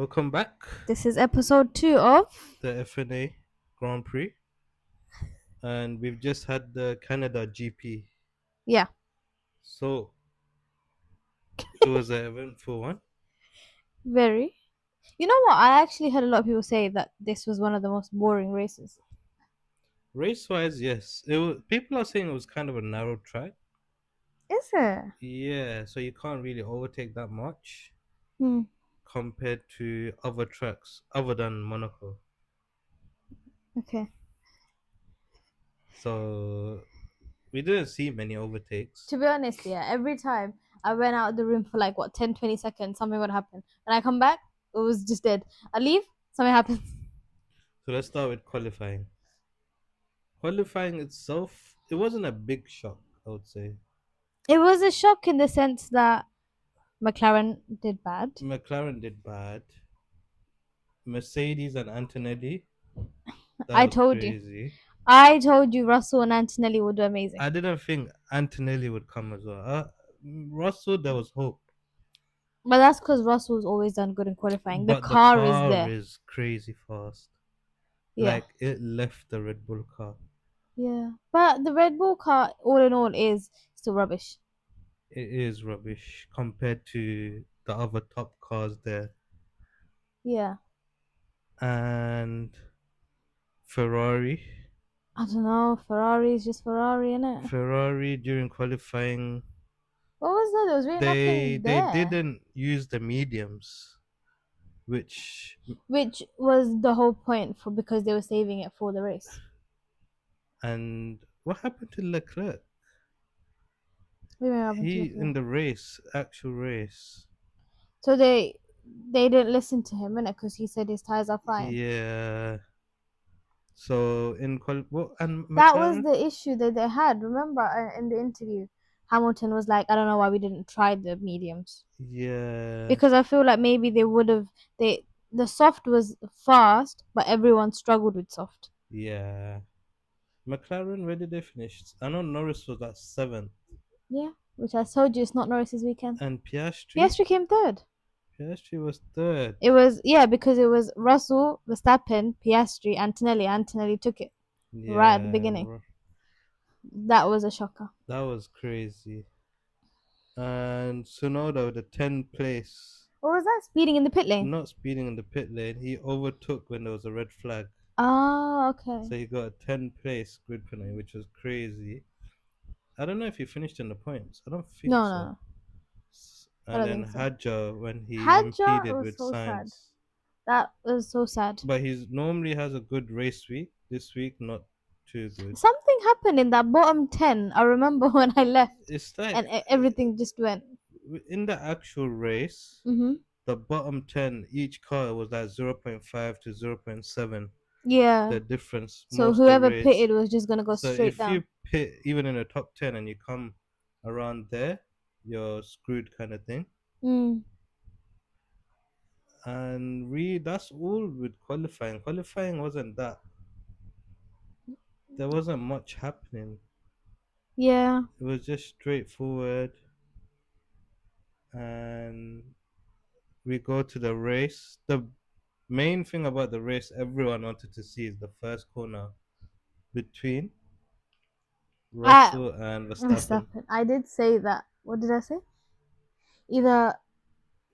Welcome back. This is episode 2 of. The FNA Grand Prix, and we've just had the Canada GP. Yeah, So it was an eventful one. very. You know what? I actually heard a lot of people say that this was one of the most boring races. Race-wise, yes, it was. People are saying it was kind of a narrow track. Is it? Yeah, so you can't really overtake that much Hmm. compared to other tracks other than Monaco. Okay. So we didn't see many overtakes. To be honest, yeah, every time I went out of the room for like, 10, 20 seconds, something would happen. And I come back, it was just dead. I leave, something happens. So let's start with qualifying. Qualifying itself, it wasn't a big shock, I would say. It was a shock in the sense that McLaren did bad. McLaren did bad. Mercedes and Antonelli, that I was told you. crazy. I told you Russell and Antonelli would do amazing. I didn't think Antonelli would come as well. Russell, there was hope, But that's because Russell's always done good in qualifying. The but the car is car there. is crazy fast. Yeah. Like it left the Red Bull car. Yeah, but the Red Bull car, all in all, is still rubbish. It is rubbish compared to the other top cars there. Yeah, And Ferrari, I don't know. Ferrari is just Ferrari, innit? Ferrari during qualifying, What was that? There was really nothing they there, didn't use the mediums, which which was the whole point for because they were saving it for the race. and what happened to Leclerc? What do you mean what happened to He in Leclerc? the race, actual race. So they didn't listen to him, innit? Because he said his tires are fine. Yeah. So in what and That was McLaren? the issue that they had. Remember in the interview, Hamilton was like, "I don't know why we didn't try the mediums." Yeah. Because I feel like maybe they would have the soft was fast, but everyone struggled with soft. Yeah. McLaren, where did they finish? I know Norris was at seventh, Yeah, which I told you it's not Norris's weekend. and Piastri. Piastri came third. Piastri was third. It was because it was Russell, Verstappen, Piastri, Antonelli. Antonelli took it right at the Yeah, beginning. That was a shocker. that was crazy. And Tsunoda with the 10th place, What was that? Speeding in the pit lane. not speeding in the pit lane. He overtook when there was a red flag. Oh, okay. So he got a 10th place grid penalty, which was crazy. I don't know if he finished in the points. I don't think No, so. no, I And don't then think so. Hadja when he Hadja impeded was with so sad. science. That was so sad. But he normally has a good race week. This week, not too good. Something happened in that bottom 10. I remember when I left It's like and everything just went. in the actual race, Mm-hmm. the bottom 10, each car was like 0.5 to 0.7. Yeah. The difference So most the whoever race. pitted was just gonna go So straight if down. you pit even in the top 10 and you come around there, you're screwed kind of thing. Mm. And that's all with qualifying. Qualifying wasn't that. There wasn't much happening. Yeah. It was just straightforward. And we go to the race. The main thing about the race everyone wanted to see is the first corner between I Russell and Verstappen. Verstappen. I did say that. What did I say? Either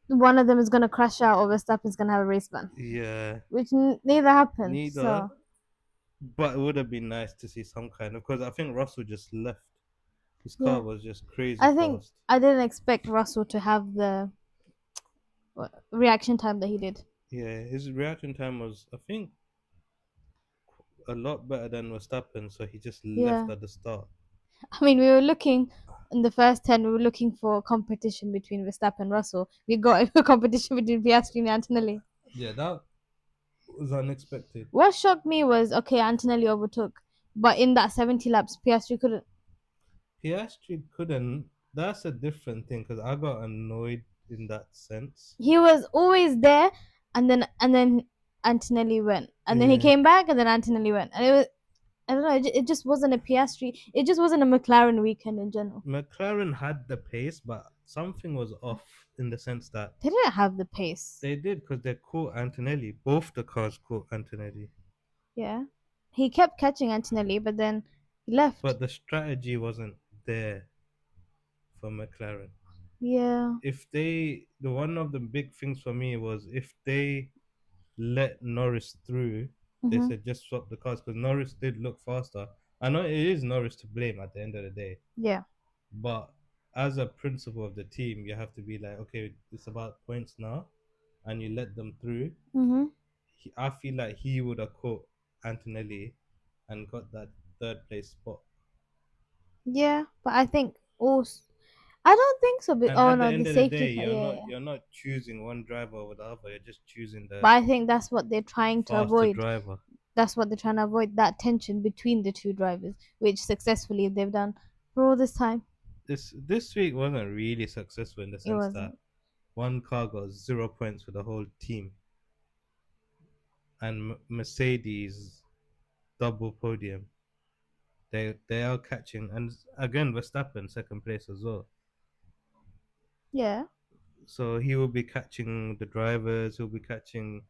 one of them is gonna crash out or Verstappen's gonna have a race ban, Yeah, which neither happened. neither. So But it would have been nice to see some kind of because I think Russell just left. His car yeah, was just crazy I think fast. I didn't expect Russell to have the reaction time that he did. Yeah, his reaction time was I think a lot better than Verstappen, so he just left Yeah. at the start. I mean, we were looking in the first 10, we were looking for competition between Verstappen and Russell. We got a competition between Piastri and Antonelli. Yeah, that was unexpected. What shocked me was okay, Antonelli overtook, but in that 70 laps, Piastri couldn't. Piastri couldn't. That's a different thing because I got annoyed in that sense. He was always there, and then Antonelli went, and then he Yeah, came back, and then Antonelli went, and it was I don't know, it just wasn't a Piastri. It just wasn't a McLaren weekend in general. McLaren had the pace, but something was off. in the sense that They didn't have the pace. they did because they caught Antonelli. Both the cars caught Antonelli, Yeah. He kept catching Antonelli, but then he left. but the strategy wasn't there for McLaren. Yeah. If they, the one of the big things for me was if they let Norris through, they Mhm. said just swap the cars because Norris did look faster. I know it is Norris to blame at the end of the day, Yeah. but as a principal of the team, you have to be like, okay, it's about points now, and you let them through. Mhm. I feel like he would have caught Antonelli and got that third place spot. Yeah. But I think also I don't think so. And Oh at the no, the end of the safety day, car. you're Yeah, not yeah. you're not choosing one driver over the other. You're just choosing But the I think that's what they're trying to faster avoid. driver. That's what they're trying to avoid, that tension between the two drivers, which successfully they've done for all this time. This week wasn't really successful in the It sense that wasn't. one car got 0 points for the whole team, and Mercedes double podium. They are catching, and again Verstappen second place as well. Yeah. So he will be catching the drivers. He'll be catching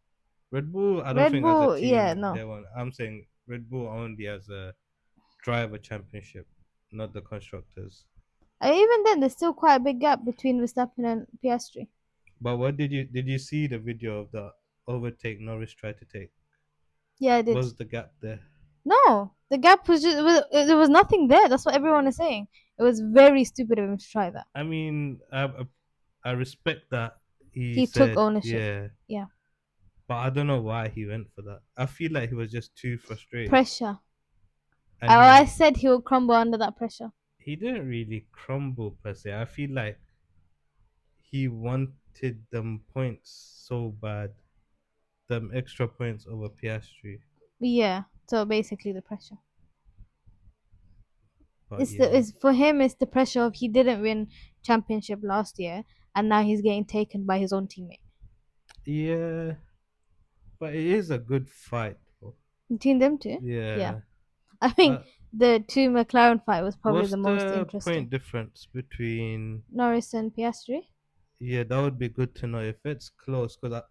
Red Bull. I don't Red think as a Bull, yeah, team no. they want. I'm saying Red Bull only as a driver championship, not the constructors. Even then, there's still quite a big gap between Verstappen and Piastri. But what did you see the video of the overtake Norris tried to take? Yeah, I did. Was the gap there? No, the gap was just, there was nothing there. That's what everyone is saying. It was very stupid of him to try that. I mean, I respect that he He took said ownership. yeah, Yeah. but I don't know why he went for that. I feel like he was just too frustrated, Pressure. and I said he would crumble under that pressure. he didn't really crumble per se. I feel like he wanted them points so bad, them extra points over Piastri. Yeah. So basically, the pressure. But It's the yeah, it's for him. It's the pressure of he didn't win championship last year, and now he's getting taken by his own teammate. yeah, but it is a good fight, bro. Between them two, yeah. Yeah. I think Uh, the two McLaren fight was probably what's the most the interesting. point difference between? Norris and Piastri. Yeah, that would be good to know if it's close. Because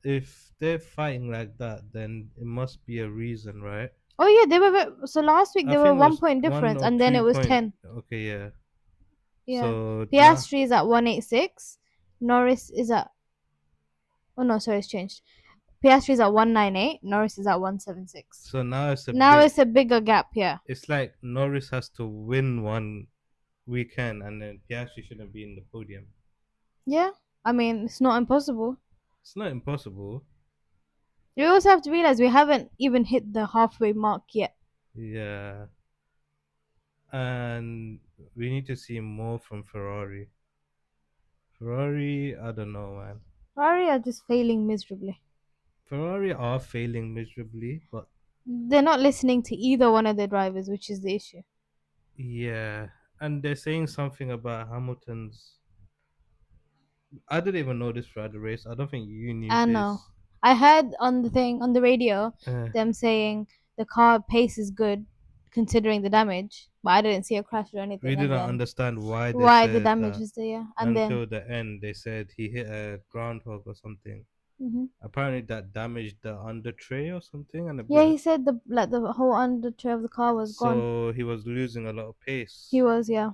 if they're fighting like that, then it must be a reason, right? Oh yeah, they were so last week I they were think it one was point one difference, or and then it two was point. 10. Okay, yeah. Yeah, So now, Piastri is at 186. Norris is at, oh no, sorry, it's changed. Piastri is at 198. Norris is at 176. so now it's a Now bit. it's a bigger gap here. It's like Norris has to win one weekend, and then Piastri shouldn't be in the podium. Yeah, I mean it's not impossible. It's not impossible. You also have to realize we haven't even hit the halfway mark yet. Yeah, and we need to see more from Ferrari. Ferrari, I don't know, man. Ferrari are just failing miserably. Ferrari are failing miserably, but They're not listening to either one of their drivers, which is the issue. yeah, and they're saying something about Hamilton's. I didn't even know this throughout the race. I don't think you knew I know. this. I heard on the thing on the radio Uh, them saying the car pace is good considering the damage, but I didn't see a crash or we anything. And didn't then understand why they why the said damage that was there? And then until the end. They said he hit a groundhog or something. hmm Apparently, that damaged the under tray or something, and a yeah, bit. he said the whole under tray of the car was gone. So he was losing a lot of He pace. was, yeah,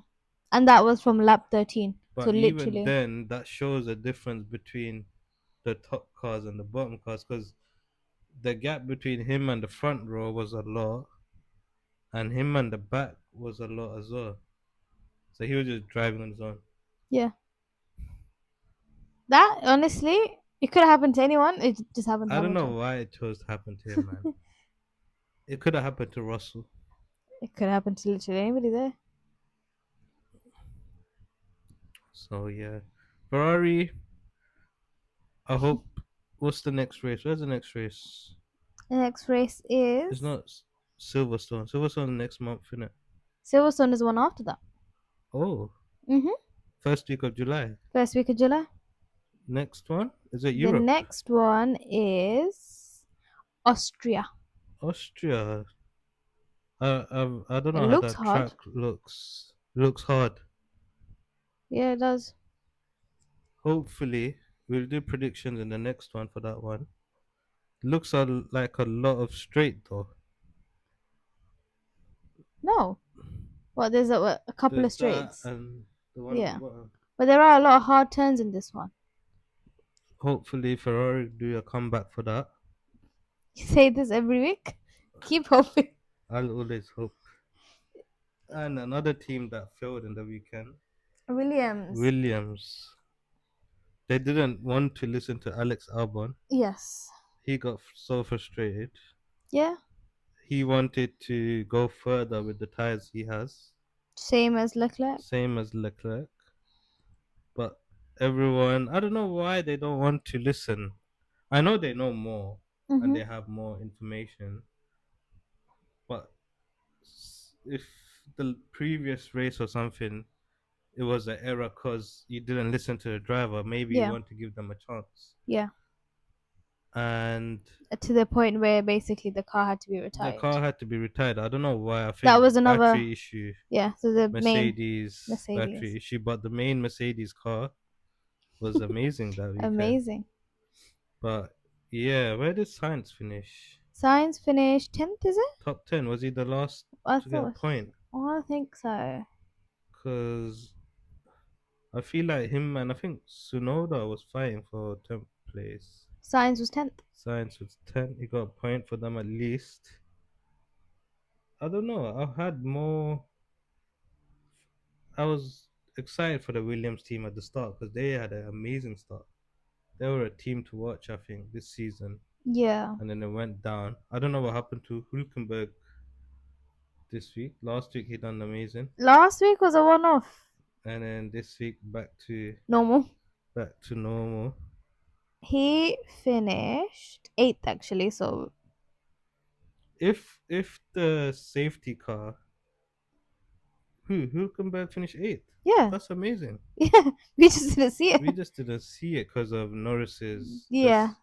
and that was from lap 13. So But even literally, then, that shows a difference between the top cars and the bottom cars because the gap between him and the front row was a lot, and him and the back was a lot as well. So he was just driving on his own. yeah. That honestly, it could have happened to anyone. It just happened to I don't know Hamilton. why it chose to happen to him, man. It could have happened to Russell. It could happen to literally anybody there. So yeah, Ferrari. I hope. What's the next race? Where's the next race? The next race It's is not Silverstone. Silverstone next month, innit? Silverstone is the one after that. Oh, Mm-hmm. first week of July. First week of July. Next one is it The Europe? next one is Austria. Austria. I don't It know how looks that hard. track looks. Looks hard. Yeah, it does. hopefully we'll do predictions in the next one for that one. Looks like a lot of straight though. No. Well, there's a couple of There's that straights. and the one at the Yeah. bottom. But there are a lot of hard turns in this one. Hopefully Ferrari do a comeback for that. You say this every week? Keep hoping. I'll always hope. And another team that failed in the weekend, Williams. Williams. They didn't want to listen to Alex Albon. Yes. He got so frustrated. Yeah. He wanted to go further with the tires he has, Same as Leclerc. same as Leclerc. But everyone, I don't know why they don't want to listen. I know they know more and Mm-hmm. they have more information, but if the previous race or something, it was an error because you didn't listen to the driver, maybe you Yeah. want to give them a chance. Yeah. And To the point where basically the car had to be the retired. car had to be retired. I don't know why. I That think was another. battery issue, Yeah. So the main Mercedes battery Mercedes. issue, but the main Mercedes car was amazing that weekend. Amazing. But yeah, where did Science finish? Science finished 10th, is it? Top 10. Was he the last I to get a thought. point? Oh, I think so. Because I feel like him and I think Sunoda was fighting for 10th place. Science was 10th. Science was 10. He got a point for them at least. I don't know. I had more. I was excited for the Williams team at the start because they had an amazing start. They were a team to watch, I think, this season. Yeah. And then it went down. I don't know what happened to Hulkenberg this week. Last week he done amazing, Last week was a one-off. and then this week Normal. back to normal. He finished 8th actually. So If the safety car, Hulkenberg finished eighth. yeah, That's amazing. yeah. We just didn't see it. We just didn't see it because of Norris's Yeah. just.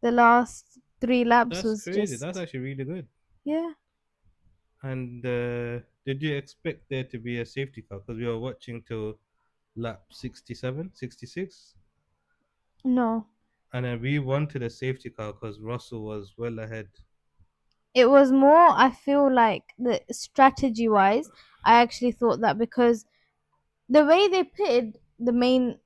The last 3 laps That's was crazy. That's just actually really good. yeah. And did you expect there to be a safety car? Because we were watching till lap 67, 66. No. And then we wanted a safety car because Russell was well ahead. It was more, I feel like the strategy wise, I actually thought that because the way they pitted the main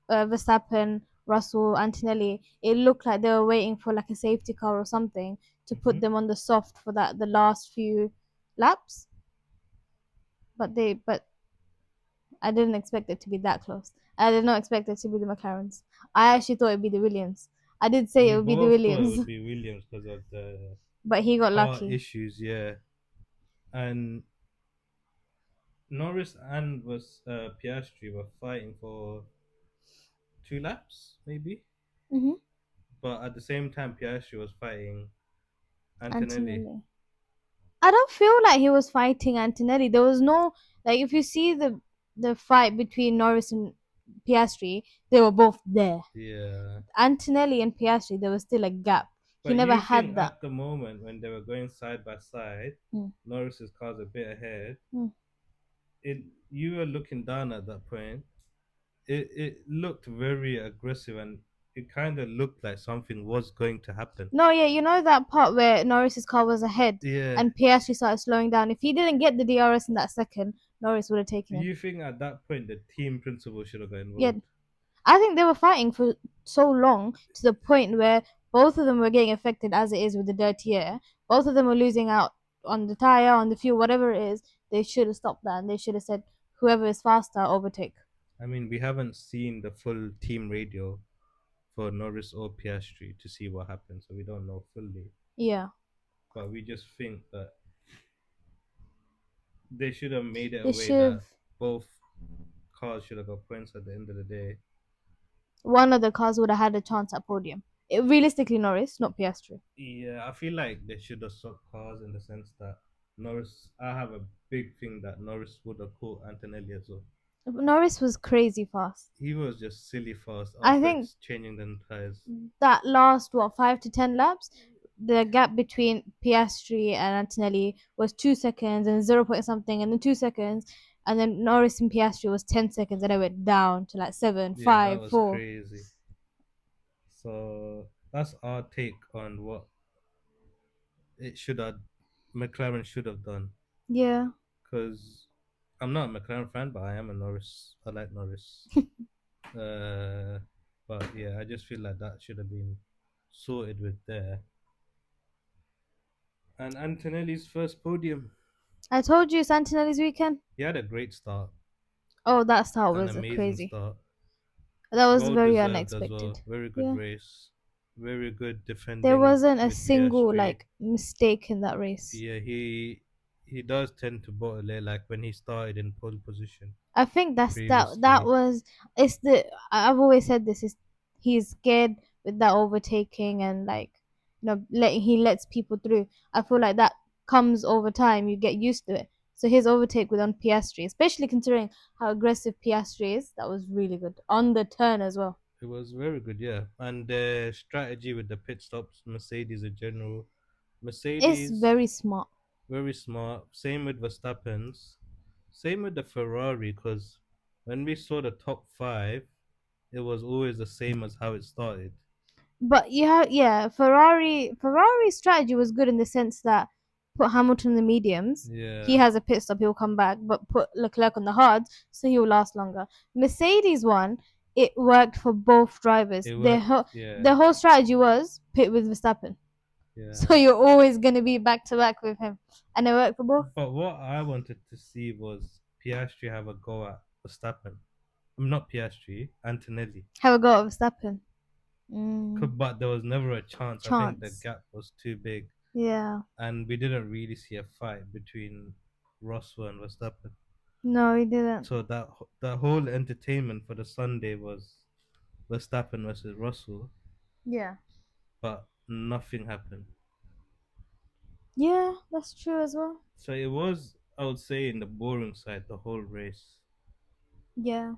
Verstappen, Russell, Antonelli, it looked like they were waiting for like a safety car or something to Hmm. put them on the soft for that the last few laps. But I didn't expect it to be that close. I did not expect it to be the McLarens. I actually thought it'd be the Williams. I did say it We would be the both thought it Williams, would be Williams because of the but he got car lucky. issues, yeah. And Norris and was Piastri were fighting for 2 laps, maybe. Mm-hmm. But at the same time, Piastri was fighting Antonelli. Antonelli. I don't feel like he was fighting Antonelli. There was no like if you see the fight between Norris and Piastri, they were both there. Yeah. Antonelli and Piastri, there was still a gap. He But never you had think that. at the moment when they were going side by side, Mm. Norris's car's a bit ahead. Mm. It you were looking down at that point. It looked very aggressive and it kind of looked like something was going to happen. No, yeah, you know that part where Norris's car was ahead Yeah. and Piastri started slowing down. If he didn't get the DRS in that second, Norris would have Do taken it. you think at that point the team principal should have got Yeah, involved? I think they were fighting for so long to the point where both of them were getting affected as it is with the dirty air. Both of them were losing out on the tire, on the fuel, whatever it is. They should have stopped that and they should have said, whoever is faster, overtake. I mean, we haven't seen the full team radio for Norris or Piastri to see what happened, so we don't know fully. Yeah. But we just think that they should have made it They a way should that have. both cars should have got points at the end of the day. One of the cars would have had a chance at podium. Realistically, Norris, not Piastri. Yeah, I feel like they should have swapped cars in the sense that Norris. I have a big thing that Norris would have caught Antonelli as well. Norris was crazy fast. He was just silly fast I after think changing the tires. that last, 5 to 10 laps, the gap between Piastri and Antonelli was 2 seconds and 0 point something, and then 2 seconds. and then Norris and Piastri was 10 seconds, and it went down to like seven, Yeah, that five, was four. crazy. So that's our take on what it should have McLaren should have done. Yeah, Because I'm not a McLaren fan, but I am a Norris. I like Norris. Uh, but yeah, I just feel like that should have been sorted with there. And Antonelli's first podium. I told you Santinelli's weekend. He had a great start, Oh, that start an was amazing crazy. start. That was Well very deserved as unexpected. well. Very good Yeah, race. Very good there defending wasn't a with single Piastri. like mistake in that race. Yeah, he does tend to bottle it like when he started in pole position I think that previously. was it's the I've always said this is he's scared with that overtaking and like letting he lets people through. I feel like that comes over time. You get used to it. So his overtake with on Piastri, especially considering how aggressive Piastri is, that was really good on the turn as well. It was very good, yeah. And the strategy with the pit stops, Mercedes in general. It's Mercedes, very smart. very smart. Same with Verstappen's. Same with the Ferrari, because when we saw the top five, it was always the same as how it started. But yeah, Ferrari's strategy was good in the sense that put Hamilton in the mediums. He Yeah, has a pit stop, he'll come back, but put Leclerc on the hards, so he'll last longer. Mercedes one, it worked for both drivers. it Their worked. whole Yeah, the whole strategy was pit with Verstappen, so yeah. you're always gonna be back to back with him, and it worked for both. But what I wanted to see was Piastri have a go at Verstappen. Not Piastri, Antonelli. Have a go at Verstappen. But there was never a chance. I think the Chance. gap was too big, Yeah. and we didn't really see a fight between Russell and Verstappen. No, he didn't. So that whole entertainment for the Sunday was Verstappen versus Russell, Yeah. but nothing happened. Yeah, that's true as well. So it was, I would say, in the boring side the whole race, Yeah.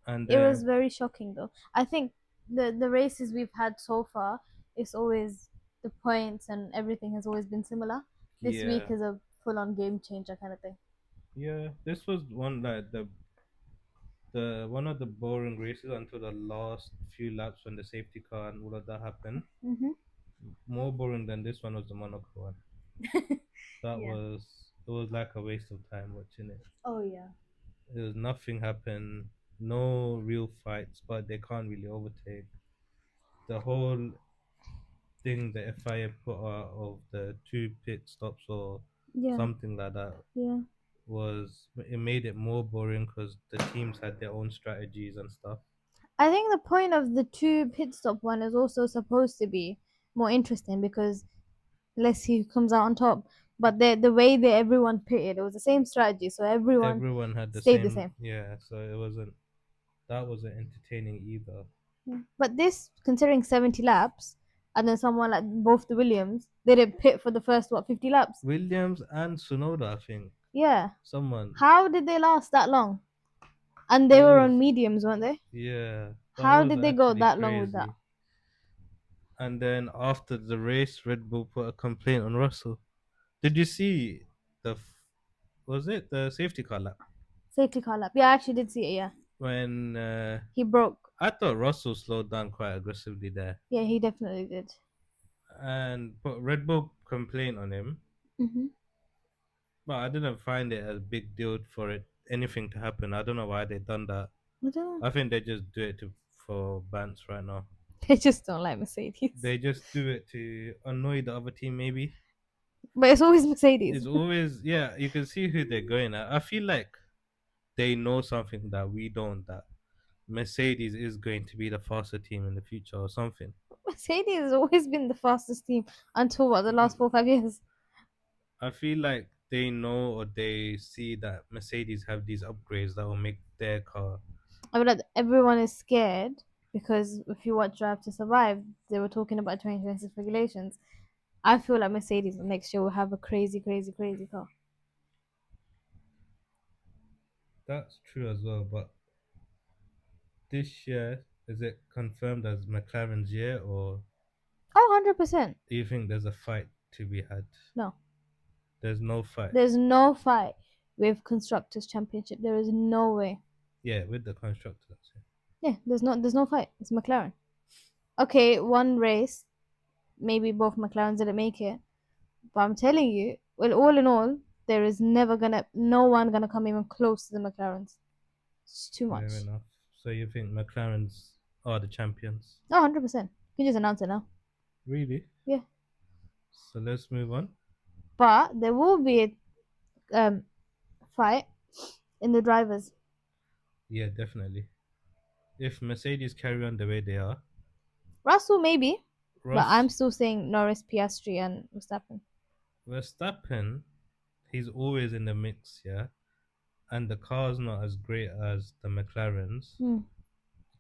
and It was very shocking though. I think the races we've had so far, it's always the points and everything has always been similar. This week yeah, is a full on game changer kind of thing. yeah. This was one like the one of the boring races until the last few laps when the safety car and all of that happened. Mm-hmm. More boring than this one was the Monaco one. That Yeah. was it was like a waste of time watching it. Oh yeah. There was nothing happen, no real fights, but they can't really overtake. The whole thing the FIA put out of the two pit stops or Yeah. something like that Yeah. was it made it more boring because the teams had their own strategies and stuff. I think the point of the two pit stop one is also supposed to be more interesting because let's see who comes out on top. But the way that everyone pitted, it was the same strategy, so everyone Everyone had the stayed the same, same. yeah. So it wasn't that wasn't entertaining either. Yeah. But this, considering 70 laps, and then someone like both the Williams, they didn't pit for the first, what, 50 laps? Williams and Sunoda, I think Yeah. someone How did they last that long? And it they were on was mediums, weren't they? yeah that How was did they go actually that long with that? crazy. And then after the race, Red Bull put a complaint on Russell. Did you see was it the safety car lap Safety car lap. Yeah, I actually did see it, yeah. when He broke. I thought Russell slowed down quite aggressively there, Yeah, he definitely did. and put Red Bull complaint on him. Hmm. But I didn't find it a big deal for it anything to happen. I don't know why they done that. I don't know. I think they just do it for bants right now. They just don't like Mercedes. They just do it to annoy the other team. Maybe But it's always Mercedes. it's always yeah. You can see who they're going at. I feel like they know something that we don't. That Mercedes is going to be the faster team in the future or something. Mercedes has always been the fastest team until what, the last 4 or 5 years. I feel like they know or they see that Mercedes have these upgrades that will make their car. I mean, like, everyone is scared because if you watch Drive to Survive, they were talking about 2026 regulations. I feel like Mercedes next year will have a crazy, crazy, crazy car. That's true as well. But this year, is it confirmed as McLaren's year, or Oh, 100%. do you think there's a fight to be had? No, There's no fight. there's no fight. with constructors championship. There is no way. Yeah, with the constructors. Yeah, there's no fight. It's McLaren. Okay, one race, maybe both McLarens didn't make it, but I'm telling you, well, all in all, there is never gonna, no one gonna come even close to the McLarens. It's too Fair much. enough. So you think McLarens are the champions? Oh, 100%. You can just announce it now. Really? Yeah. So let's move on. But there will be a fight in the drivers. Yeah, definitely. If Mercedes carry on the way they are, Russell maybe, but Ross I'm still saying Norris, Piastri, and Verstappen. Verstappen, he's always in the mix, yeah. And the car's not as great as the McLarens, Hmm.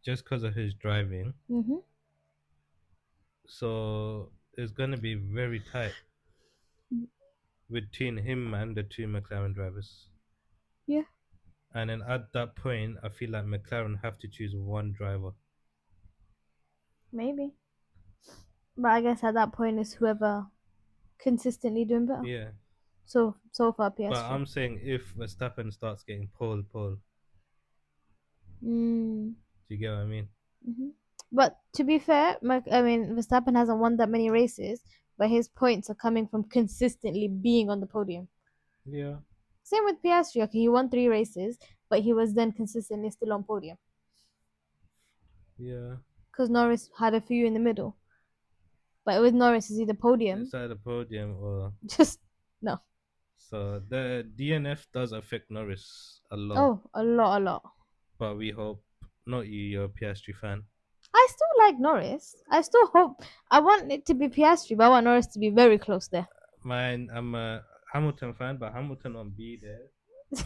just because of his driving. Mhm. So it's gonna be very tight between him and the two McLaren drivers. Yeah, And then at that point, I feel like McLaren have to choose one driver. maybe. But I guess at that point it's whoever consistently doing better. Yeah. So far But Piastri. I'm saying if Verstappen starts getting pole, do Mm. you get what I mean? Hmm. But to be fair, I mean Verstappen hasn't won that many races, but his points are coming from consistently being on the podium. Yeah. Same with Piastri. Okay, he won 3 races, but he was then consistently still on podium Yeah. because Norris had a few in the middle. But with Norris, is either podium, Inside the podium or just no. so the DNF does affect Norris a lot. Oh, a lot. But we hope not you, you're a Piastri fan. I still like Norris. I still hope. I want it to be Piastri, but I want Norris to be very close there. Mine, I'm a Hamilton fan, but Hamilton won't be there.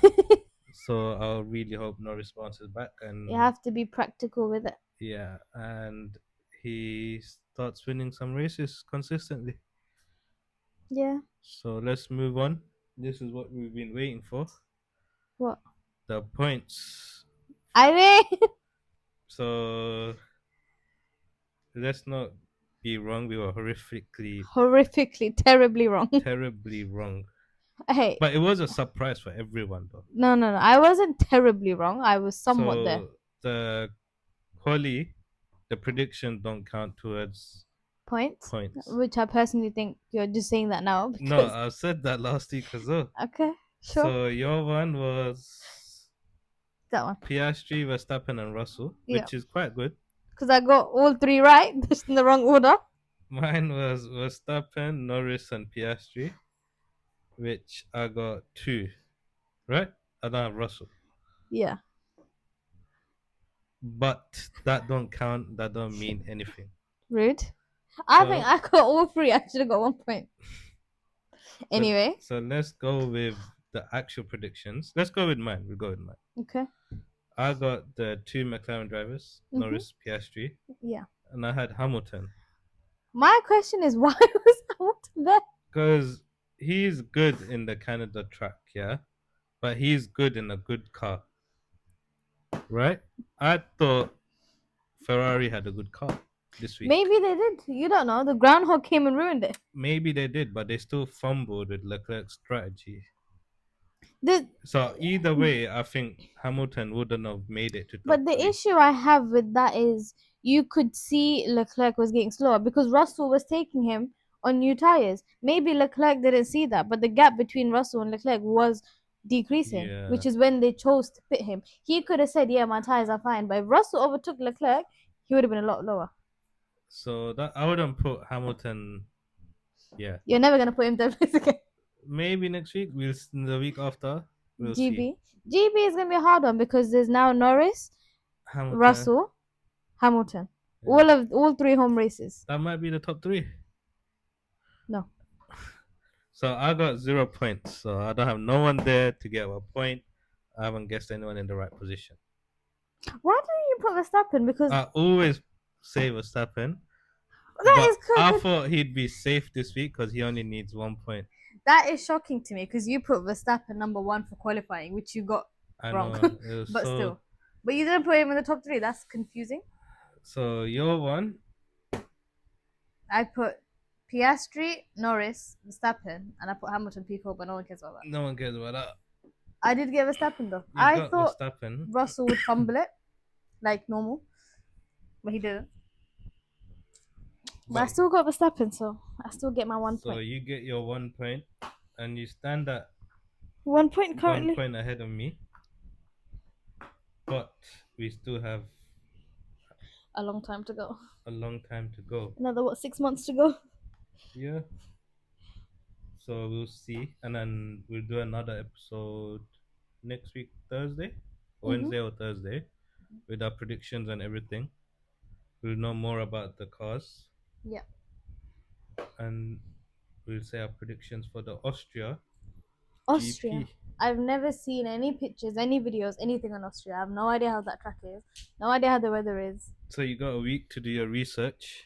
You So I'll really hope Norris bounces back and have to be practical with it. yeah, and he starts winning some races consistently. Yeah. So let's move on. This is what we've been waiting for. What? The points. I mean, So let's not be wrong. We were horrifically, horrifically, terribly wrong. terribly wrong. Hey, But it was a surprise for everyone, though. no, no, no. I wasn't terribly wrong. I was somewhat there. So the quali, the prediction don't count towards Points, points. which I personally think you're just saying that now No, because. I said that last week as well. Okay, sure. So your one was That one. Piastri, Verstappen, and Russell, Yeah. which is quite good. Because I got all 3 right, just in the wrong order. Mine was Verstappen, Norris, and Piastri, which I got 2. Right? I don't have Russell. Yeah. But that don't count. That don't mean anything. Rude. I think So I got all 3. I should have got 1 point. so Anyway. so let's go with the actual predictions. Let's go with mine. We'll go with mine. Okay. I got the 2 McLaren drivers, Norris, Piastri, Yeah. and I had Hamilton My question is why was Hamilton there? because he's good in the Canada track, yeah, but he's good in a good car, right? I thought Ferrari had a good car this week. Maybe they did. You don't know. The groundhog came and ruined it. Maybe they did, but they still fumbled with Leclerc's strategy. The So either way, I think Hamilton wouldn't have made it to But top the 3. issue I have with that is you could see Leclerc was getting slower because Russell was taking him on new tires. Maybe Leclerc didn't see that, but the gap between Russell and Leclerc was decreasing, Yeah. which is when they chose to pit him. He could have said, "Yeah, my tires are fine," but if Russell overtook Leclerc, he would have been a lot lower. So that I wouldn't put Hamilton. Yeah. You're never gonna put him third place again. Maybe next week. The week after. We'll see. GB is gonna be a hard one because there's now Norris, Hamilton. Russell, Hamilton. Yeah. All 3 home races. That might be the top 3. No. So I got 0 points. So I don't have no one there to get a point. I haven't guessed anyone in the right position. Why don't you put Verstappen? Because I always say Verstappen, that is but I good. thought he'd be safe this week because he only needs 1 point. That is shocking to me because you put Verstappen number 1 for qualifying, which you got I wrong. know. It was But so. still. But you didn't put him in the top 3. That's confusing. So your one, I put Piastri, Norris, Verstappen, and I put Hamilton P4, but no one cares about that. no one cares about that. I did get Verstappen though. You I got thought Verstappen, Russell would fumble it like normal, but he didn't. But I but still got Verstappen, so I still get my 1 point. so you get your 1 point, and you stand at 1 point one currently. point ahead of me. But we still have A long time to go. a long time to go. Another what? 6 months to go. Yeah. So we'll see, and then we'll do another episode next week, Thursday, Mhm. Wednesday or Thursday, with our predictions and everything. We'll know more about the cars, Yeah. and we'll say our predictions for the Austria Austria. GP. I've never seen any pictures, any videos, anything on Austria. I have no idea how that track is. No idea how the weather is. So you got a week to do your research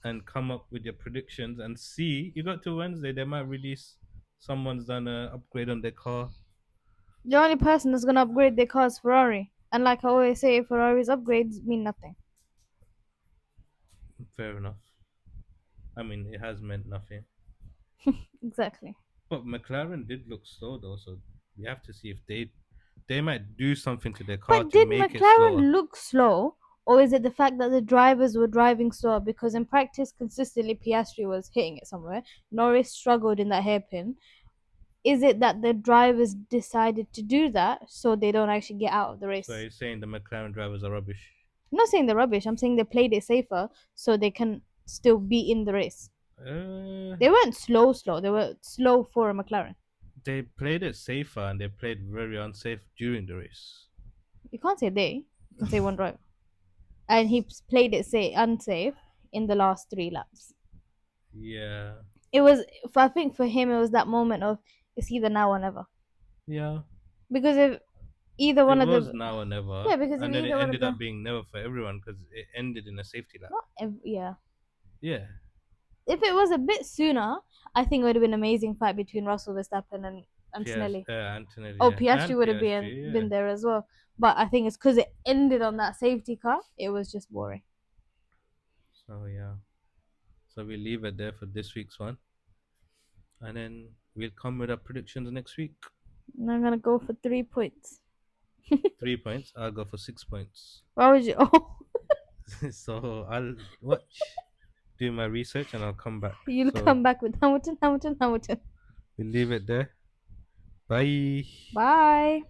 and come up with your predictions and see. You got to Wednesday, they might release someone's done a upgrade on their car. The only person that's gonna upgrade their car is Ferrari. And like I always say, Ferrari's upgrades mean nothing. Fair enough. I mean, it has meant nothing. Exactly. But McLaren did look slow though, so we have to see if they might do something to their car But to did make it slower. McLaren look slow? Or is it the fact that the drivers were driving slower? Because in practice, consistently Piastri was hitting it somewhere. Norris struggled in that hairpin. Is it that the drivers decided to do that so they don't actually get out of the So race? you're saying the McLaren drivers are rubbish? I'm not saying they're rubbish. I'm saying they played it safer so they can still be in the race. Uh, They weren't slow. They were slow for a McLaren. they played it safer and they played very unsafe during the race. You can't say they. You can say one driver. And he played it say unsafe in the last 3 laps. Yeah, It was, I think for him, it was that moment of it's either now or never. yeah. Because if either It one of was the, now or never, yeah, because if and then it either one of ended up the, being never for everyone because it ended in a safety lap. not yeah, Yeah, if it was a bit sooner, I think it would have been an amazing fight between Russell Verstappen and Antonelli. Antonelli, Oh, yeah, Piastri and would have been Piastri, there as well. But I think it's because it ended on that safety car. It was just boring. So yeah, so we leave it there for this week's one, and then we'll come with our predictions next week. And I'm gonna go for 3 points. 3 points. I'll go for 6 points. Why would you? Oh, So I'll watch, do my research, and I'll come back. you'll So come back with Hamilton, Hamilton, Hamilton. we'll leave it there. Bye. Bye.